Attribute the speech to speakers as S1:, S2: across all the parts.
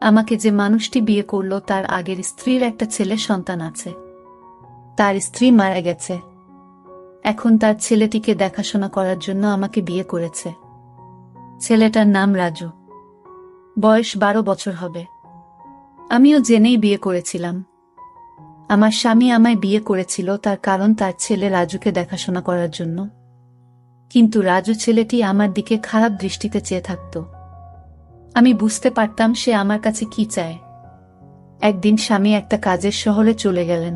S1: আমাকে যে মানুষটি বিয়ে করল তার আগের স্ত্রীর একটা ছেলে সন্তান আছে। তার স্ত্রী মারা গেছে। এখন তার ছেলেটিকে দেখাশোনা করার জন্য আমাকে বিয়ে করেছে। ছেলেটার নাম রাজু। বয়স 12 বছর হবে। আমিও জেনেই বিয়ে করেছিলাম। আমার স্বামী আমায় বিয়ে করেছিল তার কারণ তার ছেলে রাজুকে দেখাশোনা করার জন্য। কিন্তু রাজু ছেলেটি আমার দিকে খারাপ দৃষ্টিতে চেয়ে থাকত। আমি বুঝতে পারতাম সে আমার কাছে কি চায়। একদিন স্বামী একটা কাজের শহরে চলে গেলেন,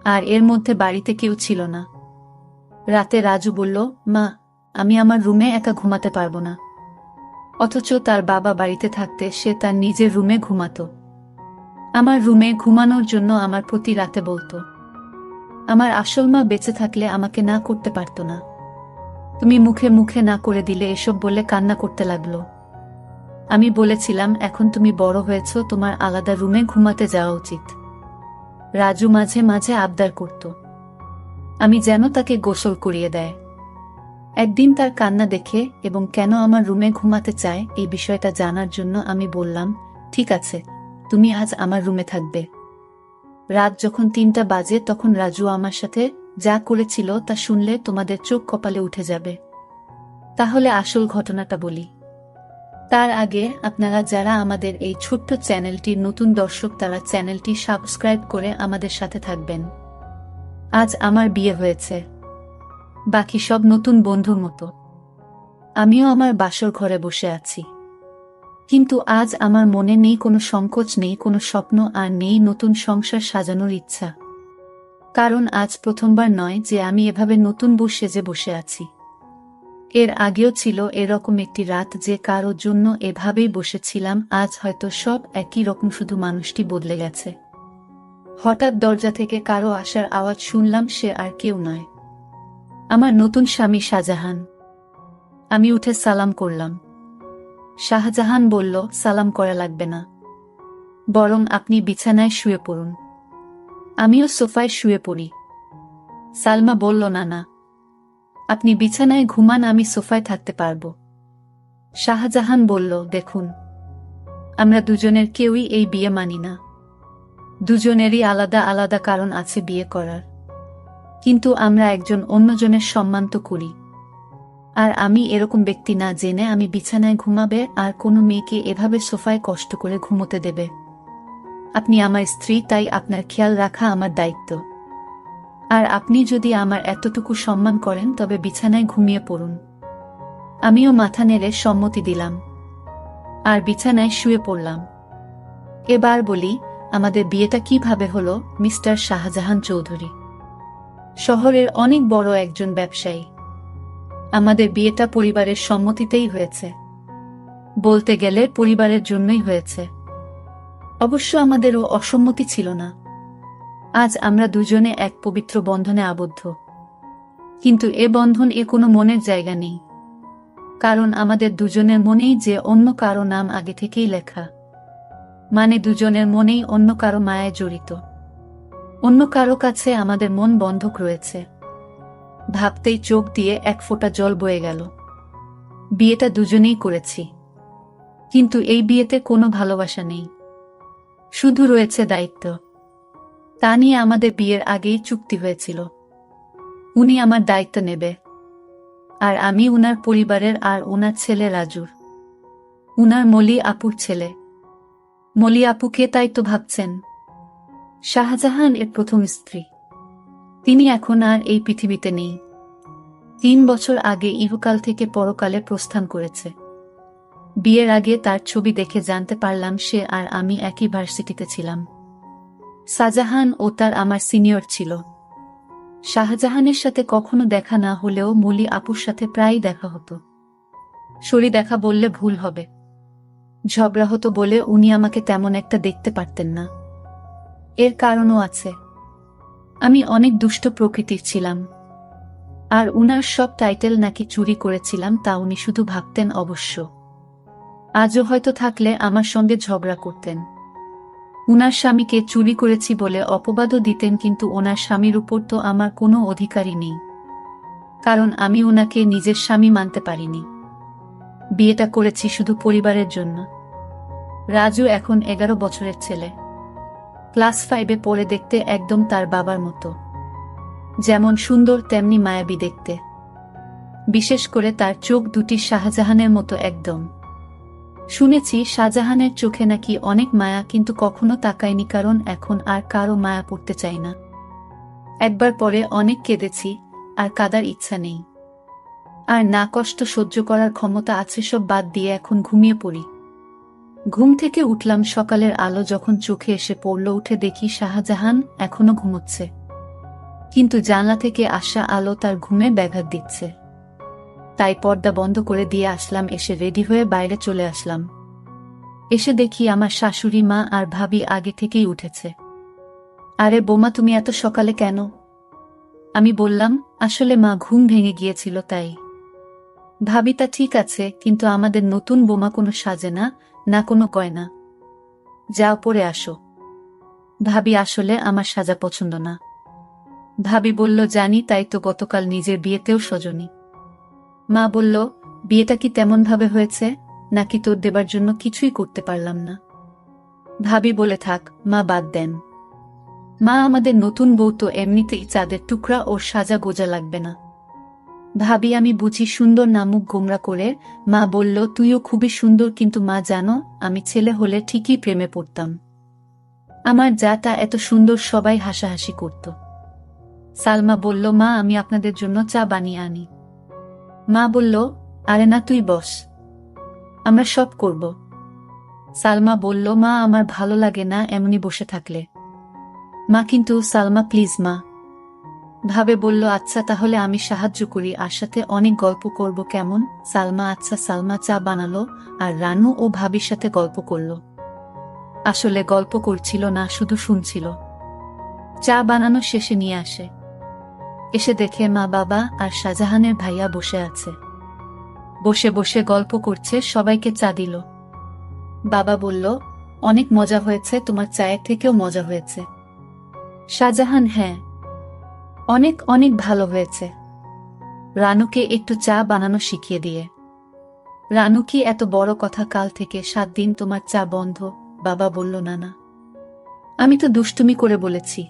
S1: আর এর মধ্যে বাড়িতে কেউ ছিল না। রাতে রাজু বলল, মা, আমি আমার রুমে একা ঘুমাতে পারবো না। অথচ তার বাবা বাড়িতে থাকতে সে তার নিজের রুমে ঘুমাতো। আমার রুমে ঘুমানোর জন্য আমার প্রতি রাতে বলতো। আমার আসল মা বেঁচে থাকলে আমাকে না করতে পারত না। তুমি মুখে মুখে না করে দিলে এসব বলে কান্না করতে লাগলো। আমি বলেছিলাম, এখন তুমি বড় হয়েছ, তোমার আলাদা রুমে ঘুমাতে যাওয়া উচিত। রাজু মাঝে মাঝে আবদার করত আমি যেন তাকে গোসল করিয়ে দেয়। একদিন তার কান্না দেখে এবং কেন আমার রুমে ঘুমাতে চায় এই বিষয়টা জানার জন্য আমি বললাম, ঠিক আছে, তুমি আজ আমার রুমে থাকবে। রাত যখন 3টা বাজে তখন রাজু আমার সাথে যা করেছিল তা শুনলে তোমাদের চোখ কপালে উঠে যাবে। তাহলে আসল ঘটনাটা বলি। তার আগে আপনারা যারা আমাদের এই ছোট্ট চ্যানেলটির নতুন দর্শক তারা চ্যানেলটি সাবস্ক্রাইব করে আমাদের সাথে থাকবেন। আজ আমার বিয়ে হয়েছে, বাকি সব নতুন বন্ধুর মতো। আমিও আমার বাসর ঘরে বসে আছি, কিন্তু আজ আমার মনে নেই কোনো সংকোচ, নেই কোনো স্বপ্ন, আর নেই নতুন সংসার সাজানোর ইচ্ছা। কারণ আজ প্রথমবার নয় যে আমি এভাবে নতুন বউ সেজে বসে আছি। এর আগেও ছিল এরকম একটি রাত যে কারো জন্য এভাবেই বসেছিলাম। আজ হয়তো সব একই রকম, শুধু মানুষটি বদলে গেছে। হঠাৎ দরজা থেকে কারো আসার আওয়াজ শুনলাম। সে আর কেউ নয়, আমার নতুন স্বামী শাহজাহান। আমি উঠে সালাম করলাম। শাহজাহান বলল, সালাম করা লাগবে না, বরং আপনি বিছানায় শুয়ে পড়ুন। আমিও সোফায় শুয়ে পড়ি। সালমা বলল, না না, আপনি বিছানায় ঘুমান, আমি সোফায় থাকতে পারবো। শাহজাহান বলল, দেখুন, আমরা দুজনের কেউই এই বিয়ে মানি না। দুজনেরই আলাদা আলাদা কারণ আছে বিয়ে করার, কিন্তু আমরা একজন অন্যজনের সম্মান তো করি। আর আমি এরকম ব্যক্তি না জেনে আমি বিছানায় ঘুমাবে আর কোনো মেয়েকে এভাবে সোফায় কষ্ট করে ঘুমোতে দেবে। আপনি আমার স্ত্রী, তাই আপনার খেয়াল রাখা আমার দায়িত্ব। আর আপনি যদি আমার এতটুকু সম্মান করেন তবে বিছানায় ঘুমিয়ে পড়ুন। আমিও মাথা নেড়ে সম্মতি দিলাম আর বিছানায় শুয়ে পড়লাম। এবার বলি, আমাদের বিয়েটা কিভাবে হলো। মিস্টার শাহজাহান চৌধুরী শহরের অনেক বড় একজন ব্যবসায়ী। আমাদের বিয়েটা পরিবারের সম্মতিতেই হয়েছে। বলতে গেলে পরিবারের জন্যই হয়েছে। অবশ্য আমাদেরও অসম্মতি ছিল না। আজ আমরা দুজনে এক পবিত্র বন্ধনে আবদ্ধ, কিন্তু এ বন্ধন কোনো মনের জায়গা নেই। কারণ আমাদের দুজনের মনেই যে অন্য কারো নাম আগে থেকেই লেখা। মানে দুজনের মনেই অন্য কারো মায়ায় জড়িত। অন্য কারো কাছে আমাদের মন বন্ধক রয়েছে। ভাবতেই চোখ দিয়ে এক ফোঁটা জল বয়ে গেল। বিয়েটা দুজনেই করেছি, কিন্তু এই বিয়েতে কোনো ভালোবাসা নেই, শুধু রয়েছে দায়িত্ব। তা নিয়ে আমাদের বিয়ের আগেই চুক্তি হয়েছিল, উনি আমার দায়িত্ব নেবে, আর আমি উনার পরিবারের আর উনার ছেলে রাজুর, উনার মলি আপুর ছেলে। মলি আপুকে তাই তো ভাবছেন? শাহজাহান এর প্রথম স্ত্রী। তিনি এখন আর এই পৃথিবীতে নেই। 3 বছর আগে ইহকাল থেকে পরকালে প্রস্থান করেছে। বিয়ের আগে তার ছবি দেখে জানতে পারলাম সে আর আমি একই ভার্সিটিতে ছিলাম। শাহজাহান ও তার আমার সিনিয়র ছিল। শাহজাহানের সাথে কখনো দেখা না হলেও মলি আপুর সাথে প্রায়ই দেখা হতো। সরি দেখা বললে ভুল হবে, ঝগড়া হতো বলে উনি আমাকে তেমন একটা দেখতে পারতেন না। এর কারণও আছে, আমি অনেক দুষ্ট প্রকৃতির ছিলাম, আর উনার সব টাইটেল নাকি চুরি করেছিলাম তা উনি শুধু ভাবতেন। অবশ্য আজও হয়তো থাকলে আমার সঙ্গে ঝগড়া করতেন। উনার স্বামীকে চুরি করেছি বলে অপবাদও দিতেন, কিন্তু ওনার স্বামীর উপর তো আমার কোনো অধিকারই নেই, কারণ আমি উনাকে নিজের স্বামী মানতে পারিনি। বিয়েটা করেছি শুধু পরিবারের জন্য। রাজু এখন 11 বছরের ছেলে। ক্লাস 5-এ পড়ে, দেখতে একদম তার বাবার মতো। যেমন সুন্দর তেমনি মায়াবী দেখতে। বিশেষ করে তার চোখ দুটি শাহজাহানের মতো একদম। শুনেছি শাহজাহানের চোখে নাকি অনেক মায়া, কিন্তু কখনো তাকায়নি, কারণ এখন আর কারো মায়া পড়তে চাই না। একবার পরে অনেক কেঁদেছি, আর কাঁদার ইচ্ছা নেই। আর না কষ্ট সহ্য করার ক্ষমতা আছে, সব বাদ দিয়ে এখন ঘুমিয়ে পড়ি। ঘুম থেকে উঠলাম, সকালের আলো যখন চোখে এসে পড়ল, উঠে দেখি শাহজাহান এখনো ঘুমোচ্ছে, কিন্তু জানলা থেকে আসা আলো তার ঘুমে ব্যাঘাত দিচ্ছে। তাই পর্দা বন্ধ করে দিয়ে আসলাম। এসে রেডি হয়ে বাইরে চলে আসলাম। এসে দেখি আমার শাশুড়ি মা আর ভাবি আগে থেকেই উঠেছে। আরে বোমা, তুমি এত সকালে কেন? আমি বললাম, আসলে মা ঘুম ভেঙে গিয়েছিল তাই। ভাবি, তা ঠিক আছে, কিন্তু আমাদের নতুন বোমা কোনো সাজে না, না কোনো গয়না। যাও পরে আসো। ভাবি, আসলে আমার সাজা পছন্দ না। ভাবি বলল, জানি, তাই তো গতকাল নিজের বিয়েতেও সজনি। মা বলল, বিয়েটা কি তেমন ভাবে হয়েছে, নাকি তোর দেবার জন্য কিছুই করতে পারলাম না? ভাবি বলে, থাক মা, বাদ দেন। মা, আমাদের নতুন বউ তো এমনিতেই চাঁদের টুকরা, ওর সাজা গোজা লাগবে না। ভাবি, আমি বুঝি সুন্দর না, মুখ গোমরা করে মা বলল, তুইও খুবই সুন্দর, কিন্তু মা জানো, আমি ছেলে হলে ঠিকই প্রেমে পড়তাম। আমার যাটা এত সুন্দর, সবাই হাসাহাসি করত। সালমা বলল, মা আমি আপনাদের জন্য চা বানিয়ে আনি। মা বলল, আরে না, তুই বস, আমরা সব করব। সালমা বলল, মা আমার ভালো লাগে না এমনি বসে থাকলে। মা, কিন্তু সালমা প্লিজ মা। ভাবে বলল, আচ্ছা তাহলে আমি সাহায্য করি, আর সাথে অনেক গল্প করব, কেমন? সালমা, আচ্ছা। সালমা চা বানালো, আর রানু ও ভাবির সাথে গল্প করল। আসলে গল্প করছিল না, শুধু শুনছিল। চা বানানো শেষে নিয়ে আসে। এসে দেখে মা, বাবা আর শাহজাহানের ভাইয়া বসে আছে। বসে বসে গল্প করছে, সবাইকে চা দিল। বাবা বলল, অনেক মজা হয়েছে, তোমার চায়ের থেকেও মজা হয়েছে। শাহজাহান, হ্যাঁ, অনেক অনেক ভালো হয়েছে। রানুকে একটু চা বানানো শিখিয়ে দিয়ে। রানু, কি এত বড় কথা, কাল থেকে 7 দিন তোমার চা বন্ধ? বাবা বলল, না না, আমি তো দুষ্টুমি করে বলেছি।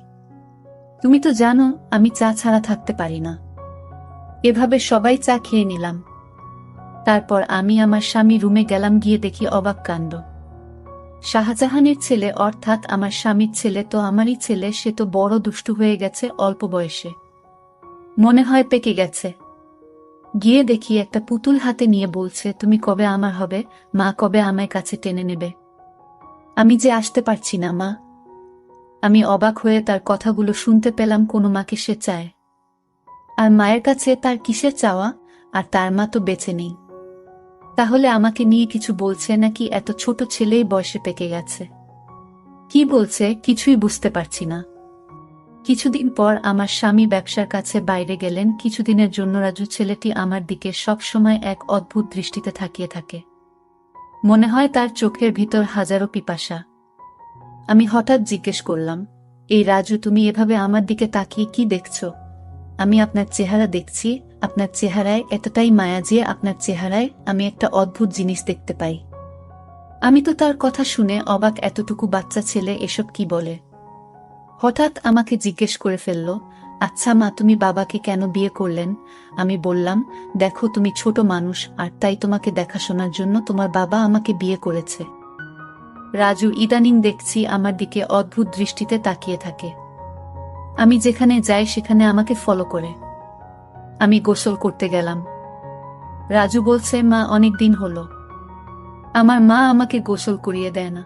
S1: তুমি তো জানো আমি চা ছাড়া থাকতে পারি না। এভাবে সবাই চা খেয়ে নিলাম। তারপর আমি আমার স্বামী রুমে গেলাম, গিয়ে দেখি অবাক কাণ্ড। শাহজাহানের ছেলে, অর্থাৎ আমার স্বামীর ছেলে তো আমারই ছেলে, সে তো বড় দুষ্টু হয়ে গেছে অল্প বয়সে। মনে হয় পেকে গেছে। গিয়ে দেখি একটা পুতুল হাতে নিয়ে বলছে, তুমি কবে আমার হবে মা, কবে আমায় কাছে টেনে নেবে? আমি যে আসতে পারছি না মা। আমি অবাক হয়ে তার কথাগুলো শুনতে পেলাম, কোনো মাকে সে চায়, আর মায়ের কাছে তার কিসের চাওয়া? আর তার মা তো বেঁচে নেই। তাহলে আমাকে নিয়ে কিছু বলছে নাকি? এত ছোট ছেলেই বয়সে পেকে গেছে। কি বলছে কিছুই বুঝতে পারছি না। কিছুদিন পর আমার স্বামী ব্যবসার কাছে বাইরে গেলেন কিছুদিনের জন্য। রাজু ছেলেটি আমার দিকে সব সময় এক অদ্ভুত দৃষ্টিতে তাকিয়ে থাকে। মনে হয় তার চোখের ভিতর হাজারো পিপাসা। আমি হঠাৎ জিজ্ঞেস করলাম, এই রাজু, তুমি এভাবে আমার দিকে তাকিয়ে কি দেখছো? আমি আপনার চেহারা দেখছি। আপনার চেহারায় এতটাই মায়া যে আপনার চেহারায় আমি একটা অদ্ভুত জিনিস দেখতে পাই। আমি তো তার কথা শুনে অবাক, এতটুকু বাচ্চা ছেলে এসব কি বলে? হঠাৎ আমাকে জিজ্ঞেস করে ফেলল, আচ্ছা মা, তুমি বাবাকে কেন বিয়ে করলেন? আমি বললাম, দেখো তুমি ছোট মানুষ, আর তাই তোমাকে দেখাশোনার জন্য তোমার বাবা আমাকে বিয়ে করেছে। রাজু ইদানিং দেখছি আমার দিকে অদ্ভুত দৃষ্টিতে তাকিয়ে থাকে। আমি যেখানে যাই সেখানে আমাকে ফলো করে। আমি গোসল করতে গেলাম। রাজু বলছে, মা অনেক দিন হলো আমার মা আমাকে গোসল করিয়ে দেয় না,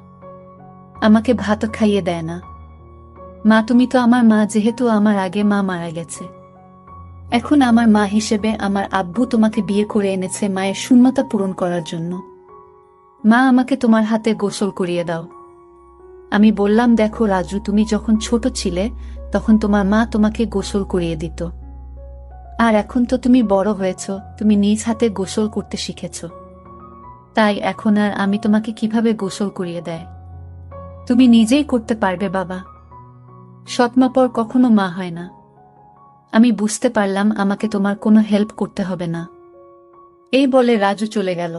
S1: আমাকে ভাত খাইয়ে দেয় না। মা, তুমি তো আমার মা, যেহেতু আমার আগে মা মারা গেছে। এখন আমার মা হিসেবে আমার আব্বু তোমাকে বিয়ে করে এনেছে মায়ের শূন্যতা পূরণ করার জন্য। মা, আমাকে তোমার হাতে গোসল করিয়ে দাও। আমি বললাম, দেখো রাজু, তুমি যখন ছোট ছিলে তখন তোমার মা তোমাকে গোসল করিয়ে দিত, আর এখন তো তুমি বড় হয়েছ, তুমি নিজ হাতে গোসল করতে শিখেছ। তাই এখন আর আমি তোমাকে কিভাবে গোসল করিয়ে দেয়? তুমি নিজেই করতে পারবে বাবা। সৎমা পর কখনো মা হয় না। আমি বুঝতে পারলাম আমাকে তোমার কোনো হেল্প করতে হবে না। এই বলে রাজু চলে গেল।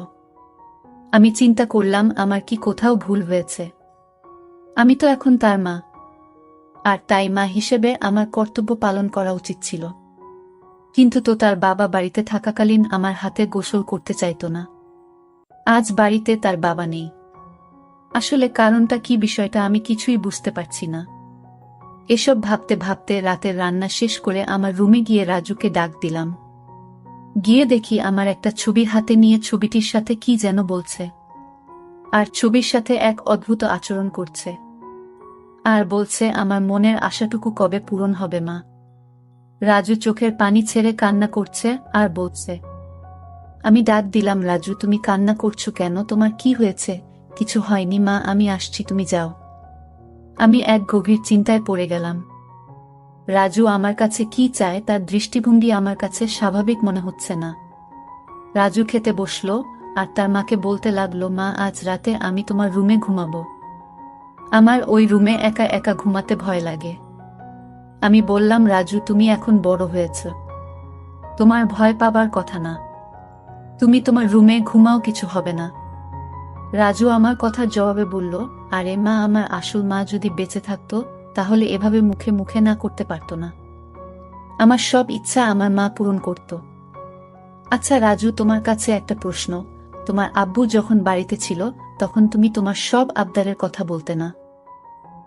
S1: আমি চিন্তা করলাম আমার কি কোথাও ভুল হয়েছে। আমি তো এখন তার মা, আর তাই মা হিসেবে আমার কর্তব্য পালন করা উচিত ছিল। কিন্তু তো তার বাবা বাড়িতে থাকাকালীন আমার হাতে গোসল করতে চাইতো না। আজ বাড়িতে তার বাবা নেই। আসলে কারণটা কি, বিষয়টা আমি কিছুই বুঝতে পারছি না। এসব ভাবতে ভাবতে রাতের রান্না শেষ করে আমার রুমে গিয়ে রাজুকে ডাক দিলাম। গিয়ে দেখি আমার একটা ছবি হাতে নিয়ে ছবিটির সাথে কি যেন বলছে, আর ছবির সাথে এক অদ্ভুত আচরণ করছে, আর বলছে আমার মনের আশাটুকু কবে পূরণ হবে মা। রাজু চোখের পানি ছেড়ে কান্না করছে আর বলছে। আমি ডাক দিলাম, রাজু তুমি কান্না করছো কেন, তোমার কি হয়েছে? কিছু হয়নি মা, আমি আসছি, তুমি যাও। আমি এক গভীর চিন্তায় পড়ে গেলাম। রাজু আমার কাছে কি চায়, তার দৃষ্টিভঙ্গি আমার কাছে স্বাভাবিক মনে হচ্ছে না। রাজু খেতে বসলো আর তার মাকে বলতে লাগলো, মা আজ রাতে আমি তোমার রুমে ঘুমাবো। আমার ওই রুমে একা একা ঘুমাতে ভয় লাগে। আমি বললাম, রাজু তুমি এখন বড় হয়েছ, তোমার ভয় পাবার কথা না, তুমি তোমার রুমে ঘুমাও, কিছু হবে না। রাজু আমার কথার জবাবে বলল, আরে মা, আমার আসল মা যদি বেঁচে থাকতো তাহলে এভাবে মুখে মুখে না করতে পারতো না। আমার সব ইচ্ছা আমার মা পূরণ করত। আচ্ছা রাজু, তোমার কাছে একটা প্রশ্ন, তোমার আব্বু যখন বাড়িতে ছিল তখন তুমি তোমার সব আবদারের কথা বলতে না?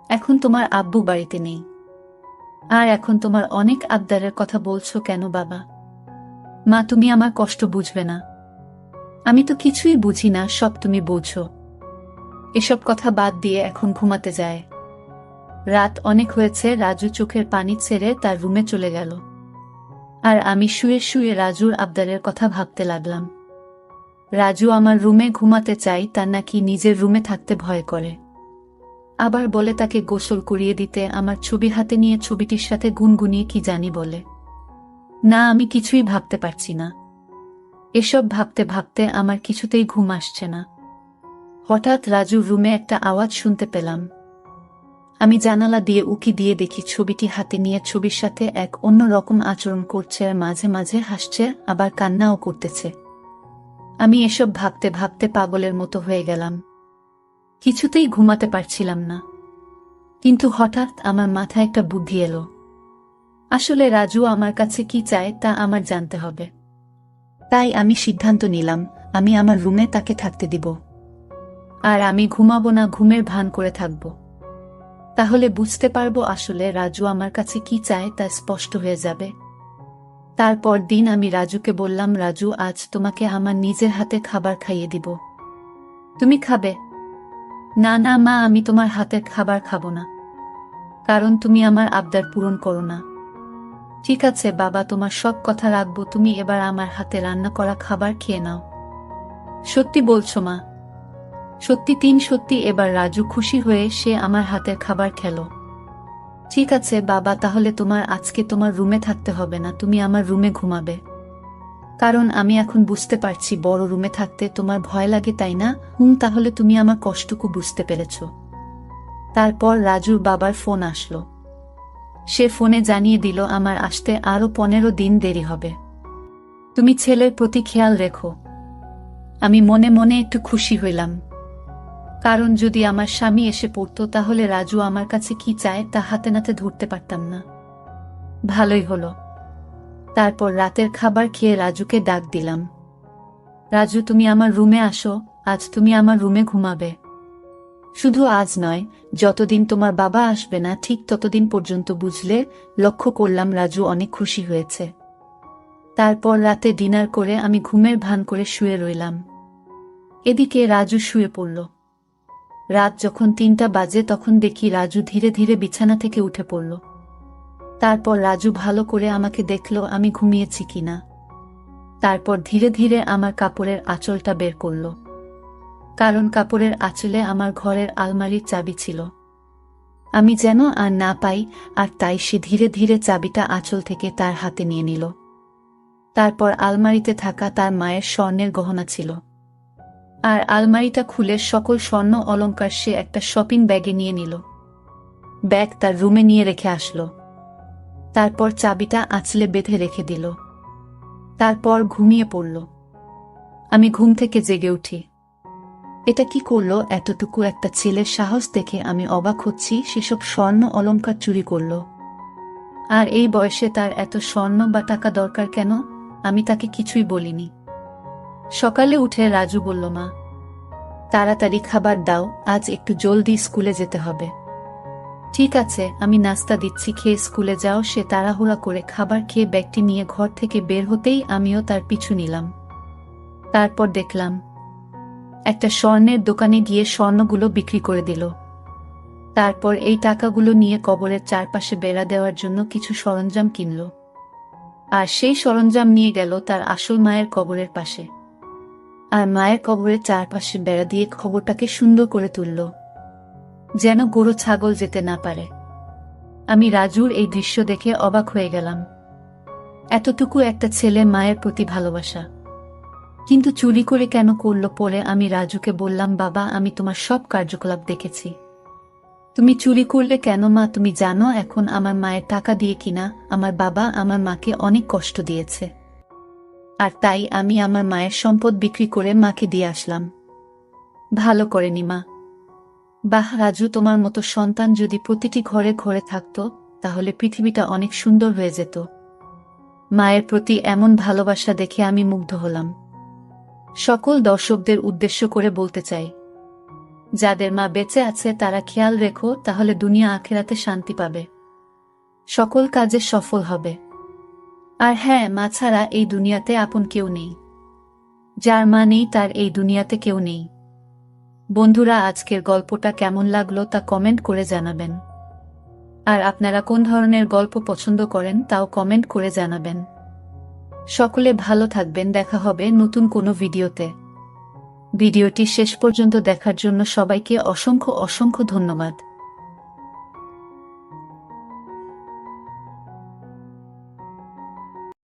S1: এখন তোমার আব্বু বাড়িতে নেই, আর এখন তোমার অনেক আবদারের কথা বলছো কেন বাবা? মা তুমি আমার কষ্ট বুঝবে না? আমি তো কিছুই বুঝি না, সব তুমি বোঝো। এসব কথা বাদ দিয়ে এখন ঘুমাতে যায়। রাত অনেক হয়েছে। রাজু চোখের পানি ছেড়ে তার রুমে চলে গেল, আর আমি শুয়ে শুয়ে রাজুর আবদারের কথা ভাবতে লাগলাম। রাজু আমার রুমে ঘুমাতে চাই, তার নাকি নিজের রুমে থাকতে ভয় করে। আবার বলে তাকে গোসল করিয়ে দিতে, আমার ছবি হাতে নিয়ে ছবিটির সাথে গুনগুনিয়ে কি জানি বলে। না, আমি কিছুই ভাবতে পারছি না। এসব ভাবতে ভাবতে আমার কিছুতেই ঘুম আসছে না। হঠাৎ রাজুর রুমে একটা আওয়াজ শুনতে পেলাম। আমি জানালা দিয়ে উকি দিয়ে দেখি ছবিটি হাতে নিয়ে ছবির সাথে এক অন্য রকম আচরণ করছে, আর মাঝে মাঝে হাসছে, আবার কান্নাও করতেছে। আমি এসব ভাবতে ভাবতে পাগলের মতো হয়ে গেলাম, কিছুতেই ঘুমাতে পারছিলাম না। কিন্তু হঠাৎ আমার মাথায় একটা বুদ্ধি এলো। আসলে রাজু আমার কাছে কি চায় তা আমার জানতে হবে। তাই আমি সিদ্ধান্ত নিলাম, আমি আমার রুমে তাকে থাকতে দিব, আর আমি ঘুমাবো না, ঘুমের ভান করে থাকব। তাহলে বুঝতে পারবো আসলে রাজু আমার কাছে কি চায়, তা স্পষ্ট হয়ে যাবে। তারপর দিন আমি রাজুকে বললাম, রাজু আজ তোমাকে আমার নিজের হাতে খাবার খাইয়ে দিব, তুমি খাবে? না না মা, আমি তোমার হাতের খাবার খাবো না, কারণ তুমি আমার আবদার পূরণ করো না। ঠিক আছে বাবা, তোমার সব কথা রাখবো, তুমি এবার আমার হাতে রান্না করা খাবার খেয়ে নাও। সত্যি বলছো মা? সত্যি, সত্যি। এবার রাজু খুশি হয়ে সে আমার হাতের খাবার খেলো। ঠিক আছে বাবা, তাহলে তোমার আজকে তোমার রুমে থাকতে হবে না, তুমি আমার রুমে ঘুমাবে। কারণ আমি এখন বুঝতে পারছি বড় রুমে থাকতে তোমার ভয় লাগে, তাই না? তাহলে তুমি আমার কষ্টটুকু বুঝতে পেরেছ। তারপর রাজুর বাবার ফোন আসলো। সে ফোনে জানিয়ে দিল আমার আসতে আরো 15 দিন দেরি হবে। তুমি ছেলের প্রতি খেয়াল রেখো। আমি মনে মনে একটু খুশি হইলাম, কারণ যদি আমার স্বামী এসে পড়তো তাহলে রাজু আমার কাছে কি চায় তা হাতে নাতে ধরতে পারতাম না। ভালোই হলো। তারপর রাতের খাবার খেয়ে রাজুকে ডাক দিলাম, রাজু তুমি আমার রুমে আসো, আজ তুমি আমার রুমে ঘুমাবে। শুধু আজ নয়, যতদিন তোমার বাবা আসবে না ঠিক ততদিন পর্যন্ত, বুঝলে? লক্ষ্য করলাম রাজু অনেক খুশি হয়েছে। তারপর রাতে ডিনার করে আমি ঘুমের ভান করে শুয়ে রইলাম। এদিকে রাজু শুয়ে পড়ল। রাত যখন 3টা বাজে তখন দেখি রাজু ধীরে ধীরে বিছানা থেকে উঠে পড়ল। তারপর রাজু ভালো করে আমাকে দেখল আমি ঘুমিয়েছি কিনা। তারপর ধীরে ধীরে আমার কাপড়ের আঁচলটা বের করল, কারণ কাপড়ের আঁচলে আমার ঘরের আলমারির চাবি ছিল। আমি যেন আর না পাই, আর তাই সে ধীরে ধীরে চাবিটা আঁচল থেকে তার হাতে নিয়ে নিল। তারপর আলমারিতে থাকা তার মায়ের স্বর্ণের গহনা ছিল, আর আলমারিটা খুলে সকল স্বর্ণ অলংকার সে একটা শপিং ব্যাগে নিয়ে নিল। ব্যাগ তার রুমে নিয়ে রেখে আসলো। তারপর চাবিটা আঁচলে বেঁধে রেখে দিল। তারপর ঘুমিয়ে পড়ল। আমি ঘুম থেকে জেগে উঠি। এটা কি করলো? এতটুকু একটা ছেলের সাহস দেখে আমি অবাক হচ্ছি। সেসব স্বর্ণ অলংকার চুরি করলো। আর এই বয়সে তার এত স্বর্ণ বা টাকা দরকার কেন? আমি তাকে কিছুই বলিনি। সকালে উঠে রাজু বলল, মা, তাড়াতাড়ি খাবার দাও, আজ একটু জলদি স্কুলে যেতে হবে। ঠিক আছে, আমি নাস্তা দিচ্ছি, খেয়ে স্কুলে যাও। সে তাড়াহুড়া করে খাবার খেয়ে ব্যাগটি নিয়ে ঘর থেকে বের হতেই আমিও তার পিছু নিলাম। তারপর দেখলাম একটা স্বর্ণের দোকানে গিয়ে স্বর্ণগুলো বিক্রি করে দিল। তারপর এই টাকাগুলো নিয়ে কবরের চারপাশে বেড়া দেওয়ার জন্য কিছু সরঞ্জাম কিনল। আর সেই সরঞ্জাম নিয়ে গেল তার আসল মায়ের কবরের পাশে। আর মায়ের কবরের চারপাশে বেড়া দিয়ে খবরটাকে সুন্দর করে তুলল, যেন গরু ছাগল যেতে না পারে। আমি রাজুর এই দৃশ্য দেখে অবাক হয়ে গেলাম। এতটুকু একটা ছেলে, মায়ের প্রতি ভালোবাসা, কিন্তু চুরি করে কেন করলো? পরে আমি রাজুকে বললাম, বাবা, আমি তোমার সব কার্যকলাপ দেখেছি। তুমি চুরি করলে কেন? মা, তুমি জানো এখন আমার মায়ের টাকা দিয়ে কিনা আমার বাবা আমার মাকে অনেক কষ্ট দিয়েছে, আর তাই আমি আমার মায়ের সম্পদ বিক্রি করে মাকে দিয়ে আসলাম। ভালো করেনি মা। বাহ রাজু, তোমার মতো সন্তান যদি প্রতিটি ঘরে ঘরে থাকতো তাহলে পৃথিবীটা অনেক সুন্দর হয়ে যেত। মায়ের প্রতি এমন ভালোবাসা দেখে আমি মুগ্ধ হলাম। সকল দর্শকদের উদ্দেশ্য করে বলতে চাই, যাদের মা বেঁচে আছে তারা খেয়াল রেখো, তাহলে দুনিয়া আখেরাতে শান্তি পাবে, সকল কাজে সফল হবে। আর হ্যাঁ, মা ছাড়া এই দুনিয়াতে আপন কেউ নেই। যার মা নেই তার এই দুনিয়াতে কেউ নেই। বন্ধুরা, আজকের গল্পটা কেমন লাগলো তা কমেন্ট করে জানাবেন। আর আপনারা কোন ধরনের গল্প পছন্দ করেন তাও কমেন্ট করে জানাবেন। সকলে ভালো থাকবেন, দেখা হবে নতুন কোনো ভিডিওতে। ভিডিওটি শেষ পর্যন্ত দেখার জন্য সবাইকে অসংখ্য অসংখ্য ধন্যবাদ।